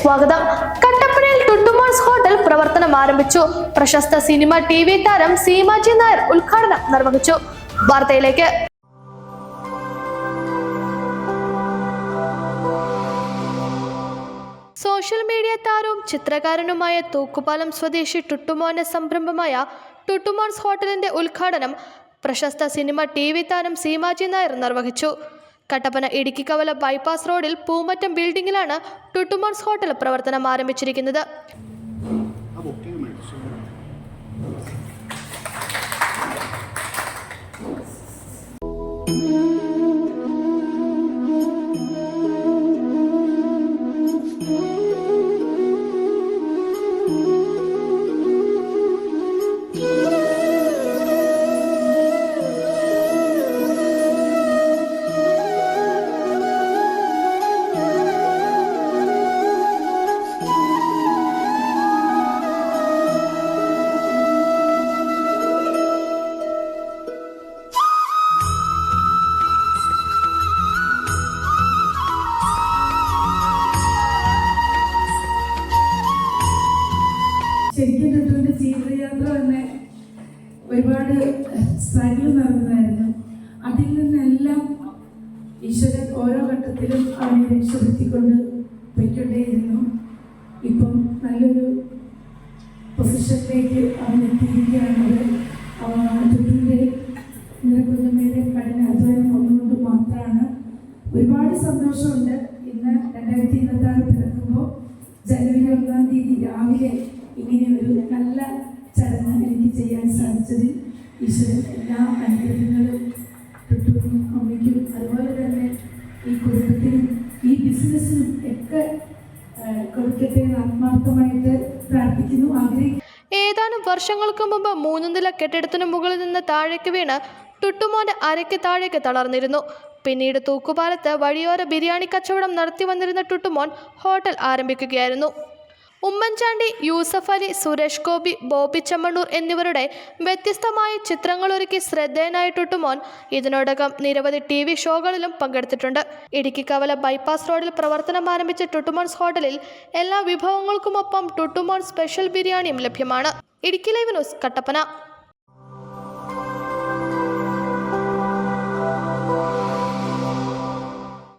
സ്വാഗതം. കട്ടപ്പനയിൽ ടുട്ടുമോൻസ് ഹോട്ടൽ പ്രവർത്തനം ആരംഭിച്ചു. പ്രശസ്ത സിനിമ TV താരം സീമാജി നായർ ഉദ്ഘാടനം നിർവഹിച്ചു. വാർത്തയിലേക്ക്. സോഷ്യൽ മീഡിയ താരവും ചിത്രകാരനുമായ തൂക്കുപാലം സ്വദേശി ടുട്ടുമോന്റെ സംരംഭമായ ടുട്ടുമോൻസ് ഹോട്ടലിന്റെ ഉദ്ഘാടനം പ്രശസ്ത സിനിമ TV താരം സീമാജി നായർ നിർവഹിച്ചു. കട്ടപ്പന ഇടുക്കിക്കവല ബൈപ്പാസ് റോഡിൽ പൂമറ്റം ബിൽഡിംഗിലാണ് ടുട്ടുമോൻസ് ഹോട്ടൽ പ്രവർത്തനം ആരംഭിച്ചിരിക്കുന്നത്. ശരിക്കും ടുട്ടുവിൻ്റെ ജീവിതയാത്ര തന്നെ ഒരുപാട് സ്ട്രഗിൾ നടന്നതായിരുന്നു. അതിൽ നിന്നെല്ലാം ഈശ്വരൻ ഓരോ ഘട്ടത്തിലും അവനെ രക്ഷപ്പെടുത്തിക്കൊണ്ട് പോയിക്കൊണ്ടേയിരുന്നു. ഇപ്പം നല്ലൊരു പൊസിഷനിലേക്ക് അവൻ എത്തിയിരിക്കുകയാണത്. ടുട്ടുവിൻ്റെ കുഞ്ഞമ്മയുടെ കഠിനാധ്വാനം ഒന്നുകൊണ്ട് മാത്രമാണ്. ഒരുപാട് സന്തോഷമുണ്ട്. ഇന്ന് 2026 പിറക്കുമ്പോൾ ജനുവരി 1-ാം തീയതി രാവിലെ ഇങ്ങനെ ഒരു നല്ല ചടങ്ങ് എനിക്ക് ചെയ്യാൻ സാധിച്ചതിൽ ഈശ്വരൻ എല്ലാ അനുഗ്രഹങ്ങളും ടുട്ടുവിനും അമ്മയ്ക്കും അതുപോലെ തന്നെ ഈ കുടുംബത്തിനും ഈ ബിസിനസ്സിനും ഒക്കെ കൊടുക്കട്ടെ ആത്മാർത്ഥമായിട്ട് പ്രാർത്ഥിക്കുന്നു, ആഗ്രഹിക്കുന്നു. ഏതാനും വർഷങ്ങൾക്ക് മുമ്പ് 3 നില കെട്ടിടത്തിനു മുകളിൽ നിന്ന് താഴേക്ക് വീണ് ടുട്ടുമോന്റെ അരയ്ക്ക് താഴേക്ക് തളർന്നിരുന്നു. പിന്നീട് തൂക്കുപാലത്ത് വഴിയോര ബിരിയാണി കച്ചവടം നടത്തി വന്നിരുന്ന ടുട്ടുമോൻ ഹോട്ടൽ ആരംഭിക്കുകയായിരുന്നു. ഉമ്മൻചാണ്ടി, യൂസഫ് അലി, സുരേഷ് ഗോപി, ബോബി ചെമ്മണ്ണൂർ എന്നിവരുടെ വ്യത്യസ്തമായ ചിത്രങ്ങളൊരുക്കി ശ്രദ്ധേയനായ ടുട്ടുമോൻ ഇതിനോടകം നിരവധി TV ഷോകളിലും പങ്കെടുത്തിട്ടുണ്ട്. ഇടുക്കിക്കവല ബൈപ്പാസ് റോഡിൽ പ്രവർത്തനം ആരംഭിച്ച ടുട്ടുമോൻസ് ഹോട്ടലിൽ എല്ലാ വിഭവങ്ങൾക്കുമൊപ്പം ടുട്ടുമോൻ സ്പെഷ്യൽ ബിരിയാണിയും ലഭ്യമാണ്. Idukki live news, Kattappana.